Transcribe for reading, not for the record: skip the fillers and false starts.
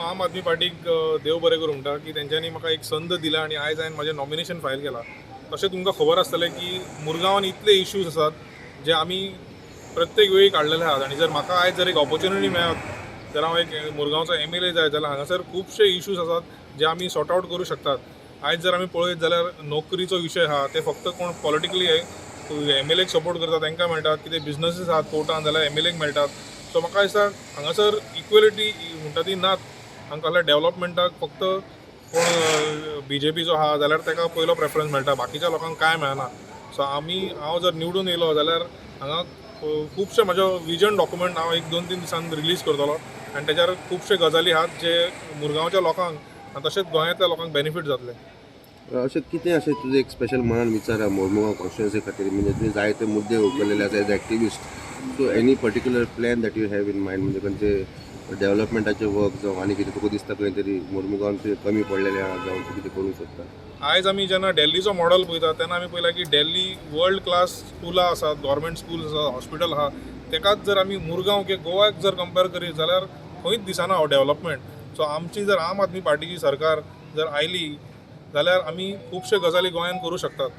आम आदमी पार्टीक देव बरें करूं म्हणटा की तेंच्यांनी म्हाका एक संद दिला आनी आयज हांवें म्हजें नॉमिनेशन फायल केलां. तशें तुमकां खबर आसतलें की मुरगांवान इतले इश्यूज आसात जे आमी प्रत्येक वेळी काडलेले आहात आनी जर म्हाका आयज जर एक ऑपॉर्च्युनिटी मेळत जर हांव एक मुरगांवचो MLA जाय जाल्यार हांगासर खुबशे इश्यूज आसात जे आमी सॉर्ट आवट करूं शकतात. आयज जर आमी पळयत जाल्यार नोकरीचो विशय आहा ते फक्त कोण पॉलिटिकली MLAक सपोर्ट करता तांकां मेळटात, कितें बिझनसीस आहात कोर्टान जाल्यार MLAक मेळटात. सो म्हाका दिसता हांगासर इक्वेलिटी म्हणटा ती नात. हांगा कसल्या डेव्हलपमेंटाक फक्त कोण BJPचो आहा जाल्यार ताका पयलो प्रेफरन्स मेळटा, बाकीच्या लोकांक कांय मेळना. सो हांव जर निवडून येयलो जाल्यार हांगा खुबशे म्हजो विजन डॉक्युमेंट हांव 1-2-3 दिसान रिलीज करतलो आनी तेज्यार खुबशे गजाली आहात जे मुरगांवच्या लोकांक आनी तशेंच गोंयांतल्या लोकांक बेनिफीट जातले. अशें कितें अशें तुजें एक स्पेशल मनान विचार आहा मोरमुगांव कॉन्स्टिट्युएन्सी खातीर, म्हणजे तुवें जायते मुद्दे उखललेले आसा as activist. So any particular plan that you have in mind, म्हणजे खंयचे डेव्हलपमेंटाचे वर्क जावं आनी कितें तुका दिसता खंय तरी मुरमुगांवान कमी पडलेलें आहा जावं तूं कितें करूंक सोदता? आयज आमी जेन्ना दिल्लीचो मॉडल पळयता तेन्ना आमी पळयला की दिल्ली वर्ल्ड क्लास स्कुलां आसात, गव्हर्मेंट स्कूल्स आसा, हॉस्पिटल आहा. तेकाच जर आमी मुरगांव किंवा गोवाक जर कंपेर करीत जाल्यार खंयच दिसना हो डेव्हलपमेंट. सो आमची जर आम आदमी पार्टीची सरकार जर आयली जाल्यार आमी खुबशे गजाली गोंयांत करूं शकतात.